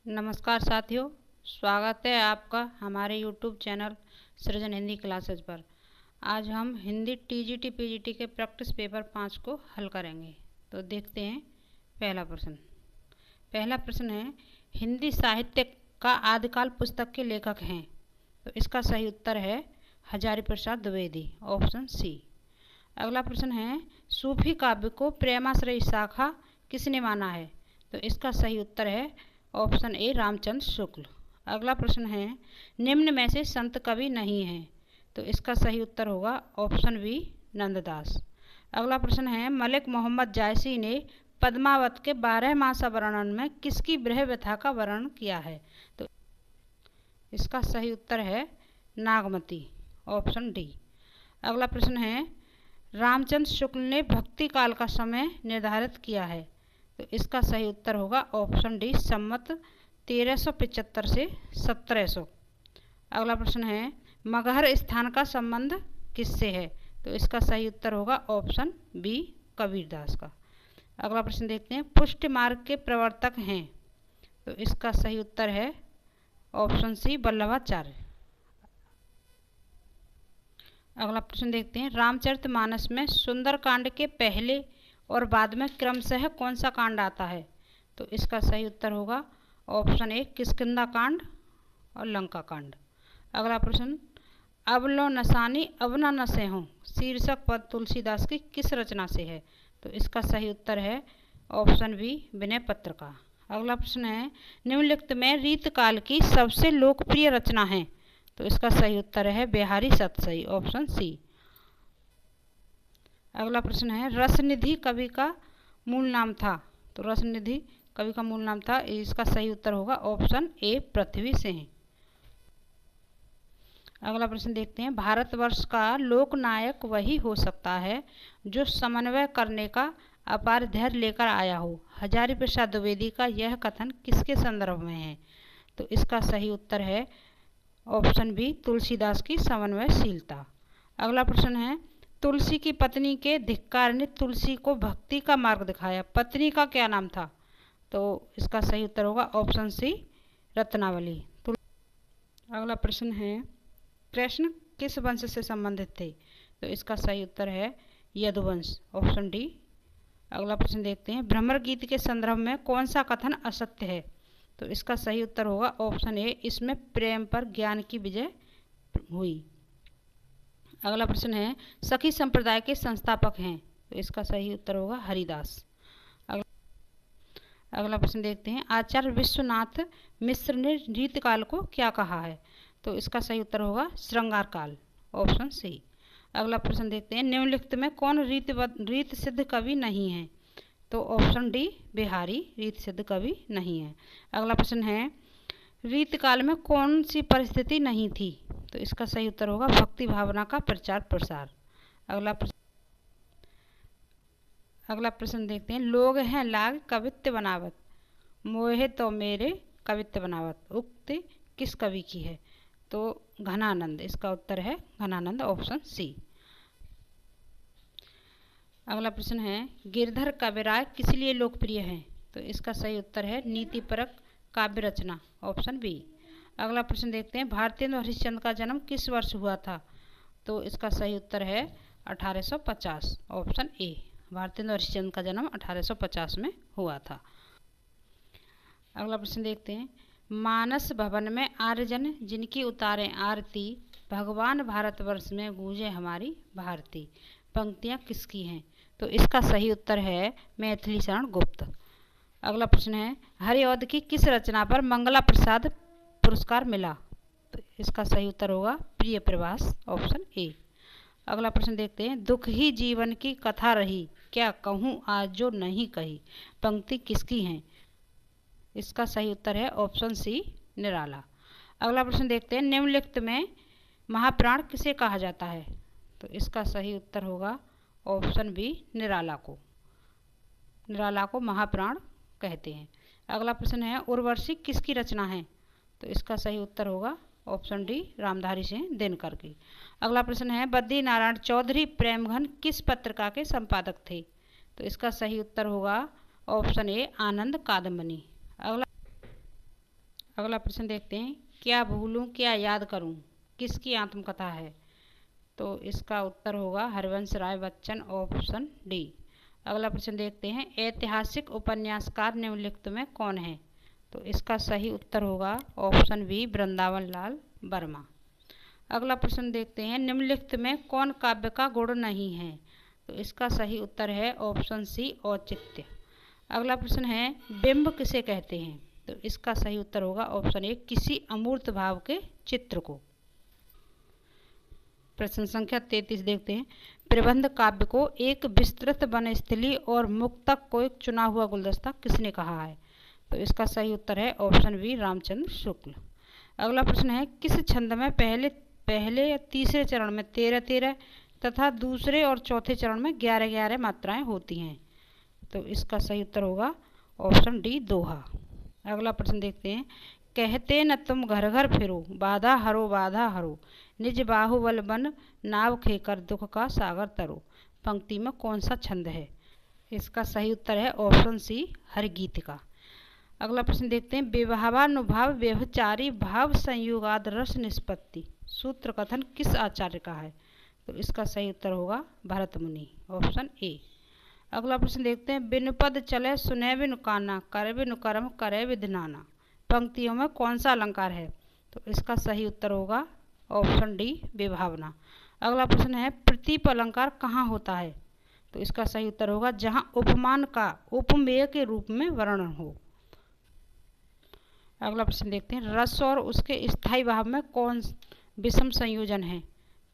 नमस्कार साथियों, स्वागत है आपका हमारे YouTube चैनल सृजन हिंदी क्लासेज पर। आज हम हिंदी TGT PGT के प्रैक्टिस पेपर 5 को हल करेंगे। तो देखते हैं पहला प्रश्न है, हिंदी साहित्य का आदिकाल पुस्तक के लेखक हैं। तो इसका सही उत्तर है हजारी प्रसाद द्विवेदी, ऑप्शन सी। अगला प्रश्न है, सूफी काव्य को प्रेमाश्रयी शाखा किसने माना है? तो इसका सही उत्तर है ऑप्शन ए रामचंद्र शुक्ल। अगला प्रश्न है, निम्न में से संत कवि नहीं है। तो इसका सही उत्तर होगा ऑप्शन बी नंददास। अगला प्रश्न है, मलिक मोहम्मद जायसी ने पद्मावत के 12 मासा वर्णन में किसकी ब्रह व्यथा का वर्णन किया है? तो इसका सही उत्तर है नागमती, ऑप्शन डी। अगला प्रश्न है, रामचंद्र शुक्ल ने भक्ति काल का समय निर्धारित किया है। तो इसका सही उत्तर होगा ऑप्शन डी सम्मत 1375 से 1700। अगला प्रश्न है, मगहर स्थान का संबंध किससे है? तो इसका सही उत्तर होगा ऑप्शन बी कबीरदास का। अगला प्रश्न देखते हैं, पुष्टि मार्ग के प्रवर्तक हैं। तो इसका सही उत्तर है ऑप्शन सी वल्लभाचार्य। अगला प्रश्न देखते हैं, रामचरितमानस में सुंदरकांड के पहले और बाद में क्रमशः कौन सा कांड आता है? तो इसका सही उत्तर होगा ऑप्शन ए किष्किंधा कांड और लंका कांड। अगला प्रश्न, अब लो नसानी अब न नसे हों शीर्षक पद तुलसीदास की किस रचना से है? तो इसका सही उत्तर है ऑप्शन बी विनय पत्र का। अगला प्रश्न है, निम्नलिखित में रीतकाल की सबसे लोकप्रिय रचना है। तो इसका सही उत्तर है बिहारी सतसई, ऑप्शन सी। अगला प्रश्न है, रसनिधि कवि का मूल नाम था। तो रसनिधि कवि का मूल नाम था, इसका सही उत्तर होगा ऑप्शन ए पृथ्वी सिंह। अगला प्रश्न देखते हैं, भारतवर्ष का लोकनायक वही हो सकता है जो समन्वय करने का अपार धैर्य लेकर आया हो। हजारी प्रसाद द्विवेदी का यह कथन किसके संदर्भ में है? तो इसका सही उत्तर है ऑप्शन बी तुलसीदास की समन्वयशीलता। अगला प्रश्न है, तुलसी की पत्नी के धिक्कार ने तुलसी को भक्ति का मार्ग दिखाया। पत्नी का क्या नाम था? तो इसका सही उत्तर होगा ऑप्शन सी रत्नावली। अगला प्रश्न है, कृष्ण किस वंश से संबंधित थे? तो इसका सही उत्तर है यदुवंश, ऑप्शन डी। अगला प्रश्न देखते हैं, भ्रमर गीत के संदर्भ में कौन सा कथन असत्य है? तो इसका सही उत्तर होगा ऑप्शन ए, इसमें प्रेम पर ज्ञान की विजय हुई। अगला प्रश्न है, सखी संप्रदाय के संस्थापक हैं। तो इसका सही उत्तर होगा हरिदास। अगला प्रश्न देखते हैं, आचार्य विश्वनाथ मिश्र ने रीतकाल को क्या कहा है? तो इसका सही उत्तर होगा श्रृंगार काल, ऑप्शन सी। अगला प्रश्न देखते हैं, निम्नलिखित में कौन रीत सिद्ध कवि नहीं है? तो ऑप्शन डी बिहारी रीत सिद्ध कवि नहीं है। अगला प्रश्न है, रीतकाल में कौन सी परिस्थिति नहीं थी? तो इसका सही उत्तर होगा भक्ति भावना का प्रचार प्रसार। अगला प्रश्न देखते हैं, लोग हैं लाग कवित्व बनावत मोहे तो मेरे कवित्व बनावत, उक्ति किस कवि की है? तो घनानंद, इसका उत्तर है घनानंद, ऑप्शन सी। अगला प्रश्न है, गिरधर काव्यराय किस लिए लोकप्रिय है? तो इसका सही उत्तर है नीतिपरक काव्य रचना, ऑप्शन बी। अगला प्रश्न देखते हैं, भारतेंदु हरिश्चंद्र का जन्म किस वर्ष हुआ था? तो इसका सही उत्तर है 1850, ऑप्शन ए। भारतेंदु हरिश्चंद्र का जन्म 1850 में हुआ था। अगला प्रश्न देखते हैं, मानस भवन में आर्यजन जिनकी उतारें आरती भगवान भारतवर्ष में गूंजे हमारी भारती, पंक्तियाँ किसकी हैं? तो इसका सही उत्तर है मैथिली शरण गुप्त। अगला प्रश्न है, हरिऔध की किस रचना पर मंगला प्रसाद पुरस्कार मिला? तो इसका सही उत्तर होगा प्रिय प्रवास, ऑप्शन ए। अगला प्रश्न देखते हैं, दुख ही जीवन की कथा रही क्या कहूँ आज जो नहीं कही, पंक्ति किसकी हैं? इसका सही उत्तर है ऑप्शन सी निराला। अगला प्रश्न देखते हैं, निम्नलिखित में महाप्राण किसे कहा जाता है? तो इसका सही उत्तर होगा ऑप्शन बी निराला को। निराला को महाप्राण कहते हैं। अगला प्रश्न है, उर्वशी किसकी रचना है? तो इसका सही उत्तर होगा ऑप्शन डी रामधारी सिंह दिनकर की। अगला प्रश्न है, बद्री नारायण चौधरी प्रेमघन किस पत्रिका के संपादक थे? तो इसका सही उत्तर होगा ऑप्शन ए आनंद कादम्बनी। अगला प्रश्न देखते हैं, क्या भूलूं क्या याद करूं किसकी आत्मकथा है? तो इसका उत्तर होगा हरिवंश राय बच्चन, ऑप्शन डी। अगला प्रश्न देखते हैं, ऐतिहासिक उपन्यासकार निम्नलिखित में कौन है? तो इसका सही उत्तर होगा ऑप्शन बी, वृंदावन लाल वर्मा। अगला प्रश्न देखते हैं, निम्नलिखित में कौन काव्य का गुण नहीं है? तो इसका सही उत्तर है ऑप्शन सी, औचित्य। अगला प्रश्न है, बिंब किसे कहते हैं? तो इसका सही उत्तर होगा ऑप्शन ए, किसी अमूर्त भाव के चित्र को। प्रश्न संख्या 33 देखते हैं, प्रबंध काव्य को एक विस्तृत वनस्थली और मुक्तक को एक चुना हुआ गुलदस्ता किसने कहा है? तो इसका सही उत्तर है ऑप्शन बी, रामचंद्र शुक्ल। अगला प्रश्न है, किस छंद में पहले या तीसरे चरण में 13-13 तथा दूसरे और चौथे चरण में 11-11 मात्राएं होती हैं? तो इसका सही उत्तर होगा ऑप्शन डी, दोहा। अगला प्रश्न देखते हैं, कहते न तुम घर घर फिरो, बाधा हरो निज बाहुबल बन नाव खेकर दुख का सागर तरो। पंक्ति में कौन सा छंद है? इसका सही उत्तर है ऑप्शन सी, हरिगीतिका। अगला प्रश्न देखते हैं, विवाहानुभाव व्यभिचारी भाव संयोगाद रस निष्पत्ति सूत्र कथन किस आचार्य का है? तो इसका सही उत्तर होगा भरत मुनि, ऑप्शन ए। अगला प्रश्न देखते हैं, बिनु पद चले सुने बिनु काना, करे बिनु कर्म करे विधि नाना। पंक्तियों में कौन सा अलंकार है? तो इसका सही उत्तर होगा ऑप्शन डी, विभावना। अगला प्रश्न है, प्रतीप अलंकार कहाँ होता है? तो इसका सही उत्तर होगा जहाँ उपमान का उपमेय के रूप में वर्णन हो। अगला प्रश्न देखते हैं, रस और उसके स्थायी भाव में कौन विषम संयोजन है?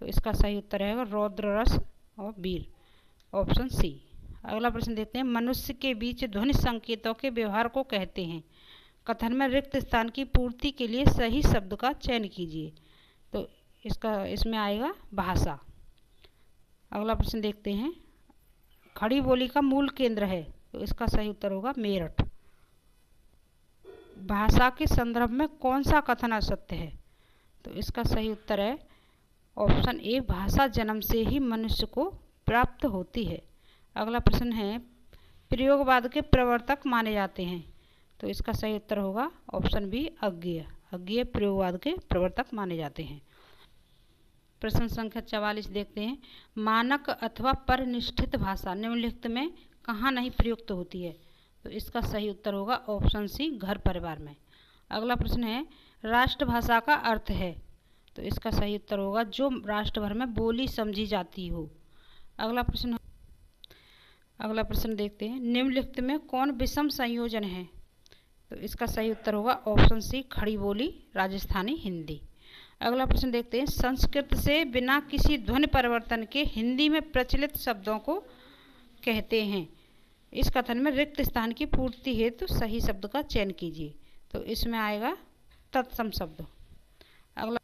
तो इसका सही उत्तर है रौद्र रस और वीर, ऑप्शन सी। अगला प्रश्न देखते हैं, मनुष्य के बीच ध्वनि संकेतों के व्यवहार को कहते हैं। कथन में रिक्त स्थान की पूर्ति के लिए सही शब्द का चयन कीजिए। तो इसमें आएगा भाषा। अगला प्रश्न देखते हैं, खड़ी बोली का मूल केंद्र है। तो इसका सही उत्तर होगा मेरठ। भाषा के संदर्भ में कौन सा कथन असत्य है? तो इसका सही उत्तर है ऑप्शन ए, भाषा जन्म से ही मनुष्य को प्राप्त होती है। अगला प्रश्न है, प्रयोगवाद के प्रवर्तक माने जाते हैं। तो इसका सही उत्तर होगा ऑप्शन बी, अज्ञेय प्रयोगवाद के प्रवर्तक माने जाते हैं। प्रश्न संख्या 44 देखते हैं, मानक अथवा परनिष्ठित भाषा निम्नलिखित में कहाँ नहीं प्रयुक्त होती है? तो इसका सही उत्तर होगा ऑप्शन सी, घर परिवार में। अगला प्रश्न है, राष्ट्रभाषा का अर्थ है। तो इसका सही उत्तर होगा जो राष्ट्र भर में बोली समझी जाती हो। अगला प्रश्न देखते हैं, निम्नलिखित में कौन विषम संयोजन है? तो इसका सही उत्तर होगा ऑप्शन सी, खड़ी बोली राजस्थानी हिंदी। अगला प्रश्न देखते हैं, संस्कृत से बिना किसी ध्वनि परिवर्तन के हिंदी में प्रचलित शब्दों को कहते हैं। इस कथन में रिक्त स्थान की पूर्ति हेतु सही शब्द का चयन कीजिए। तो इसमें आएगा तत्सम शब्द। अगला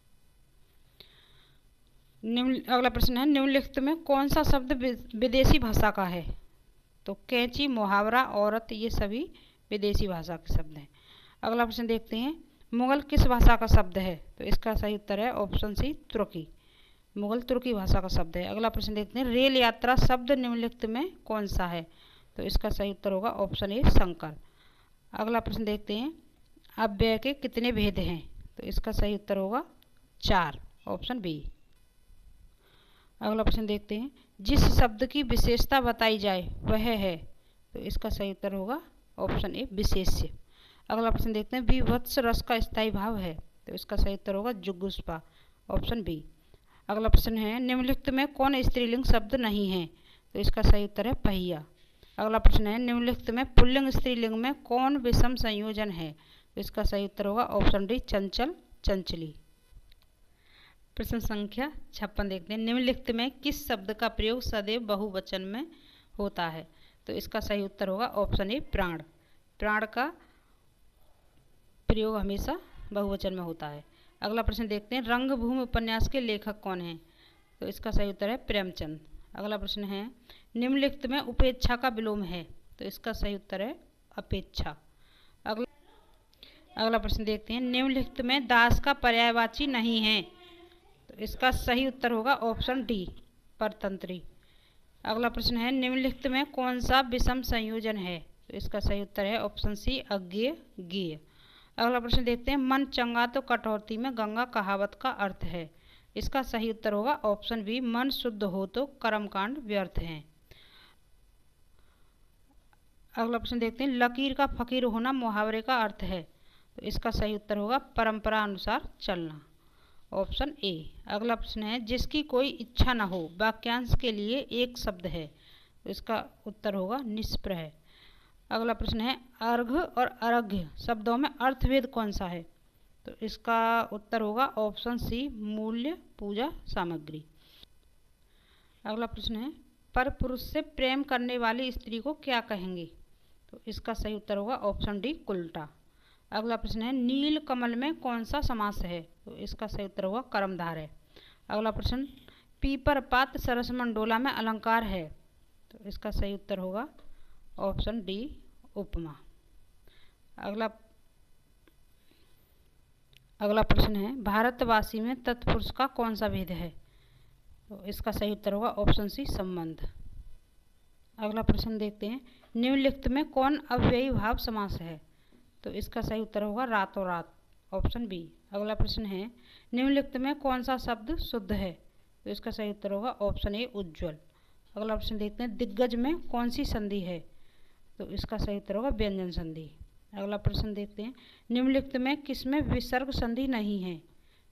प्रश्न है, निम्नलिखित में कौन सा शब्द विदेशी भाषा का है? तो कैंची, मुहावरा, औरत, ये सभी विदेशी भाषा के शब्द हैं। अगला प्रश्न देखते हैं, मुगल किस भाषा का शब्द है? तो इसका सही उत्तर है ऑप्शन सी, तुर्की। मुगल तुर्की भाषा का शब्द है। अगला प्रश्न देखते हैं, रेल यात्रा शब्द निम्नलिखित में कौन सा है? तो इसका सही उत्तर होगा ऑप्शन ए, शंकर। अगला प्रश्न देखते हैं, अव्यय के कितने भेद हैं? तो इसका सही उत्तर होगा 4, ऑप्शन बी। अगला प्रश्न देखते हैं, जिस शब्द की विशेषता बताई जाए वह है। तो इसका सही उत्तर होगा ऑप्शन ए, विशेष्य। अगला प्रश्न देखते हैं, विभत्स रस का स्थायी भाव है। तो इसका सही उत्तर होगा जुगुप्सा, ऑप्शन बी। अगला प्रश्न है, निम्नलिखित में कौन स्त्रीलिंग शब्द नहीं है? तो इसका सही उत्तर है पहिया। अगला प्रश्न है, निम्नलिखित में पुल्लिंग स्त्रीलिंग में कौन विषम संयोजन है? तो इसका सही उत्तर होगा ऑप्शन डी, चंचल, चंचली। प्रश्न संख्या 56 देखते हैं, निम्नलिखित में किस शब्द का प्रयोग सदैव बहुवचन में होता है? तो इसका सही उत्तर होगा ऑप्शन ए, प्राण। प्राण का प्रयोग हमेशा बहुवचन में होता है। अगला प्रश्न देखते हैं, रंगभूमि उपन्यास के लेखक कौन हैं? तो इसका सही उत्तर है प्रेमचंद। अगला प्रश्न है, निम्नलिखित में उपेक्षा का विलोम है। तो इसका सही उत्तर है अपेक्षा। अगला प्रश्न देखते हैं, निम्नलिखित में दास का पर्यायवाची नहीं है। तो इसका सही उत्तर होगा ऑप्शन डी, परतंत्री। अगला प्रश्न है, निम्नलिखित में कौन सा विषम संयोजन है? तो इसका सही उत्तर है ऑप्शन सी, अज्ञेय, ज्ञेय। अगला प्रश्न देखते हैं, मन चंगा तो कटौती में गंगा कहावत का अर्थ है। इसका सही उत्तर होगा ऑप्शन बी, मन शुद्ध हो तो कर्मकांड व्यर्थ हैं। अगला प्रश्न देखते हैं, लकीर का फकीर होना मुहावरे का अर्थ है। तो इसका सही उत्तर होगा परंपरा अनुसार चलना, ऑप्शन ए। अगला प्रश्न है, जिसकी कोई इच्छा न हो वाक्यांश के लिए एक शब्द है। तो इसका उत्तर होगा निष्प्रह। अगला प्रश्न है, अर्घ्य और अर्घ्य शब्दों में अर्थभेद कौन सा है। तो इसका उत्तर होगा ऑप्शन सी, मूल्य पूजा सामग्री। अगला प्रश्न है, पर पुरुष से प्रेम करने वाली स्त्री को क्या कहेंगे। तो इसका सही उत्तर होगा ऑप्शन डी, कुल्टा। अगला प्रश्न है, नील कमल में कौन सा समास है। तो इसका सही उत्तर होगा कर्मधार है। अगला प्रश्न, पीपर पात सरस मंडोला में अलंकार है। तो इसका सही उत्तर होगा ऑप्शन डी, उपमा। अगला प्रश्न है, भारतवासी में तत्पुरुष का कौन सा भेद है। तो इसका सही उत्तर होगा ऑप्शन सी, संबंध। अगला प्रश्न देखते हैं, निम्नलिखित में कौन अव्ययी भाव समास है। तो इसका सही उत्तर होगा रातों रात, ऑप्शन बी। अगला प्रश्न है, निम्नलिखित में कौन सा शब्द शुद्ध है। तो इसका सही उत्तर होगा ऑप्शन ए, उज्ज्वल। अगला प्रश्न देखते हैं, दिग्गज में कौन सी संधि है। तो इसका सही उत्तर होगा व्यंजन संधि। अगला प्रश्न देखते हैं, निम्नलिखित में किसमें विसर्ग संधि नहीं है।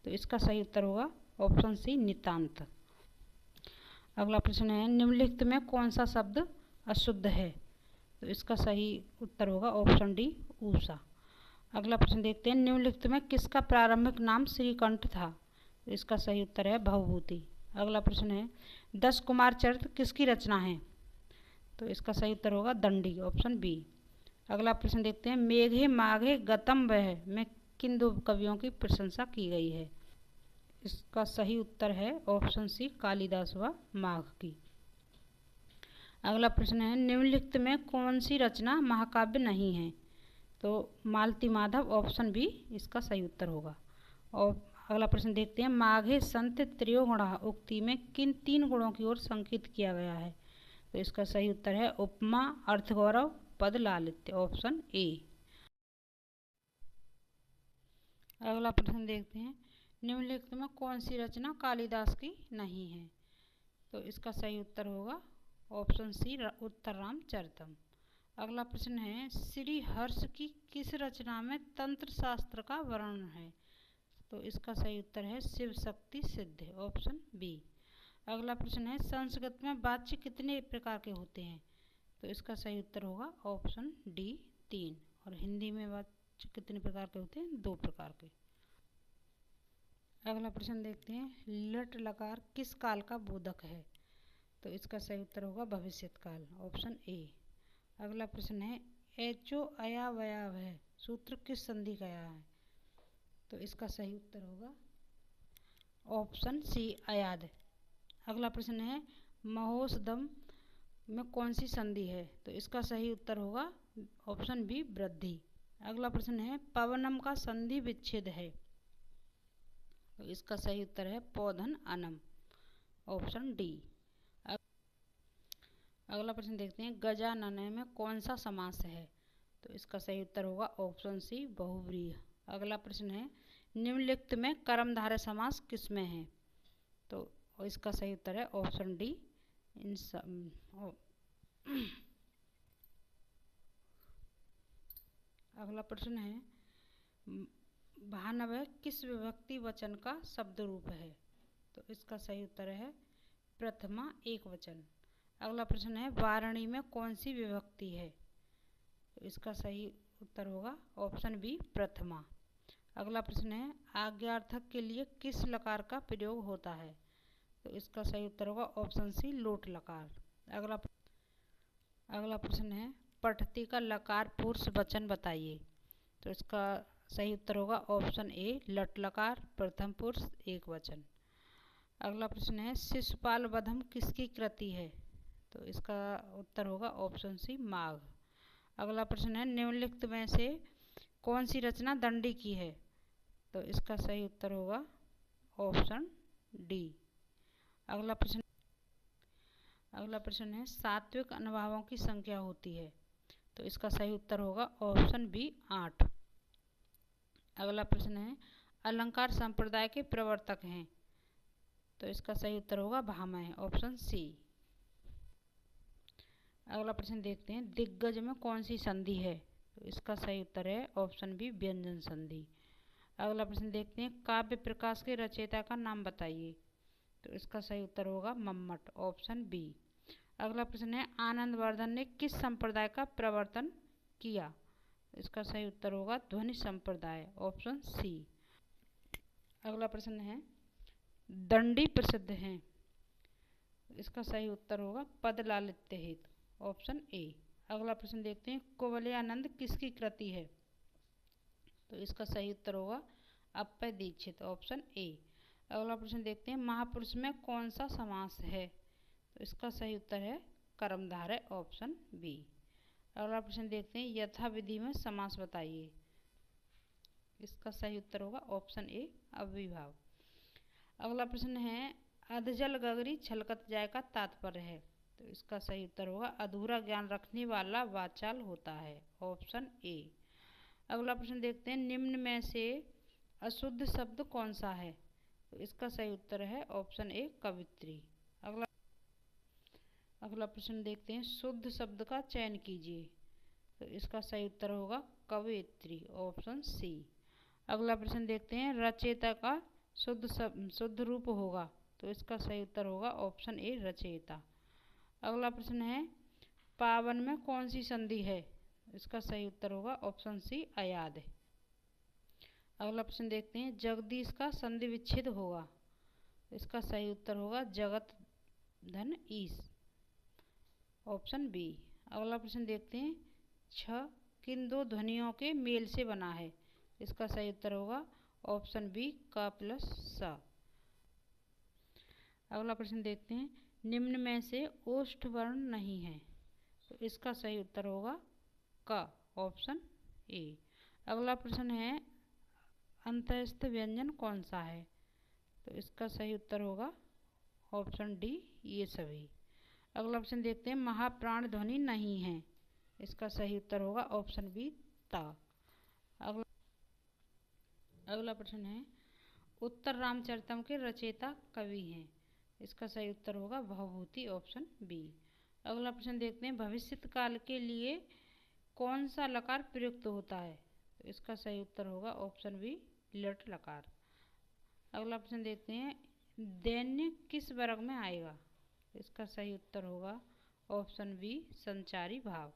तो इसका सही उत्तर होगा ऑप्शन सी, नितांत। अगला प्रश्न है, निम्नलिखित में कौन सा शब्द अशुद्ध है। तो इसका सही उत्तर होगा ऑप्शन डी, ऊषा। अगला प्रश्न देखते हैं, निम्नलिखित में किसका प्रारंभिक नाम श्रीकंठ था। तो इसका सही उत्तर है भवभूति। अगला प्रश्न है, 10 कुमार चरित्र किसकी रचना है। तो इसका सही उत्तर होगा दंडी, ऑप्शन बी। अगला प्रश्न देखते हैं, मेघे माघे गतम वह में किन दो कवियों की प्रशंसा की गई है। इसका सही उत्तर है ऑप्शन सी, कालिदास व माघ की। अगला प्रश्न है, निम्नलिखित में कौन सी रचना महाकाव्य नहीं है। तो मालती माधव, ऑप्शन बी इसका सही उत्तर होगा। और अगला प्रश्न देखते हैं, माघे संत त्रयोगुणा उक्ति में किन 3 गुणों की ओर संकेत किया गया है। तो इसका सही उत्तर है उपमा, अर्थगौरव, पद लालित्य, ऑप्शन ए। अगला प्रश्न देखते हैं, निम्नलिखित में कौन सी रचना कालिदास की नहीं है। तो इसका सही उत्तर होगा ऑप्शन सी, उत्तर रामचरितम। अगला प्रश्न है, श्री हर्ष की किस रचना में तंत्र शास्त्र का वर्णन है। तो इसका सही उत्तर है शिव शक्ति सिद्ध, ऑप्शन बी। अगला प्रश्न है, संस्कृत में वाच्य कितने प्रकार के होते हैं। तो इसका सही उत्तर होगा ऑप्शन डी, 3। और हिंदी में वाच्य कितने प्रकार के होते हैं, 2 प्रकार के। अगला प्रश्न देखते हैं, लट लकार किस काल का बोधक है। तो इसका सही उत्तर होगा भविष्यत काल, ऑप्शन ए। अगला प्रश्न है, एचो अया वया वह सूत्र किस संधि का है। तो इसका सही उत्तर होगा ऑप्शन सी, अयाद। अगला प्रश्न है, महोसदम में कौन सी संधि है। तो इसका सही उत्तर होगा ऑप्शन बी, वृद्धि। अगला प्रश्न है, पवनम का संधि विच्छेद है। तो इसका सही उत्तर है पौधन अनम, ऑप्शन डी। अगला प्रश्न देखते हैं, गजानन में कौन सा समास है। तो इसका सही उत्तर होगा ऑप्शन सी, बहुव्रीहि। अगला प्रश्न है, निम्नलिखित में कर्मधारय समास किसमें है। तो इसका सही उत्तर है ऑप्शन डी, इन सब। अगला प्रश्न है, भानवः किस विभक्ति वचन का शब्द रूप है। तो इसका सही उत्तर है प्रथमा एक वचन। अगला प्रश्न है, वारणी में कौन सी विभक्ति है। तो इसका सही उत्तर होगा ऑप्शन बी, प्रथमा। अगला प्रश्न है, आज्ञार्थक के लिए किस लकार का प्रयोग होता है। तो इसका सही उत्तर होगा ऑप्शन सी, लोट लकार। अगला प्रश्न है, पठती का लकार पुरुष वचन बताइए। तो इसका सही उत्तर होगा ऑप्शन ए, लट लकार, प्रथम पुरुष एक वचन। अगला प्रश्न है, शिशुपाल वधम किसकी कृति है। तो इसका उत्तर होगा ऑप्शन सी, माघ। अगला प्रश्न है, निम्नलिखित में से कौन सी रचना दंडी की है। तो इसका सही उत्तर होगा ऑप्शन डी। अगला प्रश्न है, सात्विक अनुभावों की संख्या होती है। तो इसका सही उत्तर होगा ऑप्शन बी, 8। अगला प्रश्न है अलंकार संप्रदाय के प्रवर्तक हैं, तो इसका सही उत्तर होगा भामह, ऑप्शन सी। अगला प्रश्न देखते हैं दिग्गज में कौन सी संधि है, तो इसका सही उत्तर है ऑप्शन बी व्यंजन संधि। अगला प्रश्न देखते हैं काव्य प्रकाश के रचयिता का नाम बताइए, तो इसका सही उत्तर होगा मम्मट, ऑप्शन बी। अगला प्रश्न है आनंदवर्धन ने किस संप्रदाय का प्रवर्तन किया, इसका सही उत्तर होगा ध्वनि संप्रदाय, ऑप्शन सी। अगला प्रश्न है दंडी प्रसिद्ध हैं, इसका सही उत्तर होगा पद लालित्य हेतु, ऑप्शन ए। अगला प्रश्न देखते हैं कुवलयानंद किसकी कृति है, तो इसका सही उत्तर होगा अप्पय दीक्षित, ऑप्शन ए। अगला प्रश्न देखते हैं महापुरुष में कौन सा समास है, तो इसका सही उत्तर है कर्मधारय, ऑप्शन बी। अगला प्रश्न देखते हैं यथाविधि में समास बताइए, इसका सही उत्तर होगा ऑप्शन ए अव्ययीभाव। अगला प्रश्न है अधजल गगरी छलकत जाए का तात्पर्य है, तो इसका सही उत्तर होगा अधूरा ज्ञान रखने वाला वाचाल होता है, ऑप्शन ए। अगला प्रश्न देखते हैं निम्न में से अशुद्ध शब्द कौन सा है, तो इसका सही उत्तर है ऑप्शन ए कवित्री। अगला प्रश्न देखते हैं शुद्ध शब्द का चयन कीजिए, तो इसका सही उत्तर होगा कवयित्री, ऑप्शन सी। अगला प्रश्न देखते हैं रचयिता का शुद्ध रूप होगा, तो इसका सही उत्तर होगा ऑप्शन ए रचयिता। अगला प्रश्न है पावन में कौन सी संधि है, इसका सही उत्तर होगा ऑप्शन सी अयाद। अगला प्रश्न देखते हैं जगदीश का संधि विच्छेद होगा, इसका सही उत्तर होगा जगत धन ईश, ऑप्शन बी। अगला प्रश्न देखते हैं छ किन दो ध्वनियों के मेल से बना है, इसका सही उत्तर होगा ऑप्शन बी क प्लस स। अगला प्रश्न देखते हैं निम्न में से ओष्ठ वर्ण नहीं है, तो इसका सही उत्तर होगा क, ऑप्शन ए। अगला प्रश्न है अंतःस्थ व्यंजन कौन सा है, तो इसका सही उत्तर होगा ऑप्शन डी ये सभी। अगला प्रश्न देखते हैं महाप्राण ध्वनि नहीं है, इसका सही उत्तर होगा ऑप्शन बी ता। अगला प्रश्न है उत्तर रामचरितम के रचयिता कवि हैं, इसका सही उत्तर होगा भवभूति, ऑप्शन बी। अगला प्रश्न देखते हैं भविष्यत काल के लिए कौन सा लकार प्रयुक्त होता है, तो इसका सही उत्तर होगा ऑप्शन बी लट लकार। अगला प्रश्न देखते हैं दैन्य किस वर्ग में आएगा, इसका सही उत्तर होगा ऑप्शन बी संचारी भाव।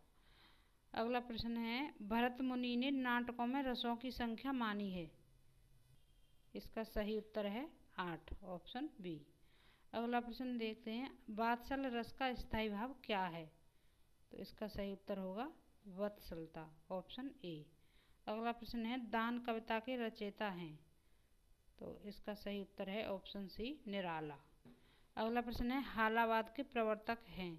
अगला प्रश्न है भरत मुनि ने नाटकों में रसों की संख्या मानी है, इसका सही उत्तर है 8, ऑप्शन बी। अगला प्रश्न देखते हैं वात्सल रस का स्थायी भाव क्या है, तो इसका सही उत्तर होगा वत्सलता, ऑप्शन ए। अगला प्रश्न है दान कविता के रचयिता हैं, तो इसका सही उत्तर है ऑप्शन सी निराला। अगला प्रश्न है हालावाद के प्रवर्तक हैं,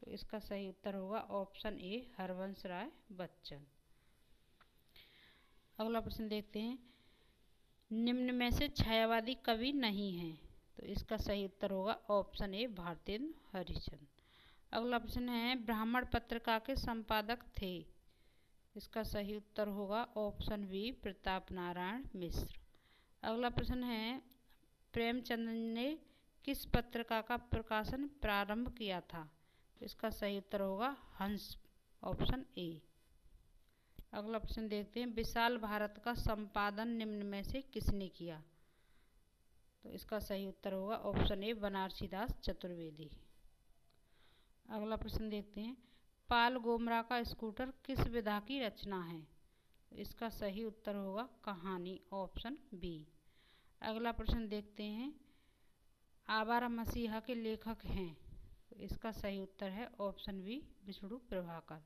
तो इसका सही उत्तर होगा ऑप्शन ए हरवंश राय बच्चन। अगला प्रश्न देखते हैं निम्न में से छायावादी कवि नहीं हैं, तो इसका सही उत्तर होगा ऑप्शन ए भारतेंदु हरिश्चंद्र। अगला प्रश्न है ब्राह्मण पत्रिका के संपादक थे, इसका सही उत्तर होगा ऑप्शन बी प्रताप नारायण मिश्र। अगला प्रश्न है प्रेमचंद ने किस पत्रिका का प्रकाशन प्रारंभ किया था, तो इसका सही उत्तर होगा हंस, ऑप्शन ए। अगला प्रश्न देखते हैं विशाल भारत का संपादन निम्न में से किसने किया, तो इसका सही उत्तर होगा ऑप्शन ए बनारसी दास चतुर्वेदी। अगला प्रश्न देखते हैं पाल गोमरा का स्कूटर किस विधा की रचना है, तो इसका सही उत्तर होगा कहानी, ऑप्शन बी। अगला प्रश्न देखते हैं आवारा मसीहा के लेखक हैं, तो इसका सही उत्तर है ऑप्शन बी विष्णु प्रभाकर।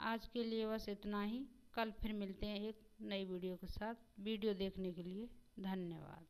आज के लिए बस इतना ही, कल फिर मिलते हैं एक नई वीडियो के साथ। वीडियो देखने के लिए धन्यवाद।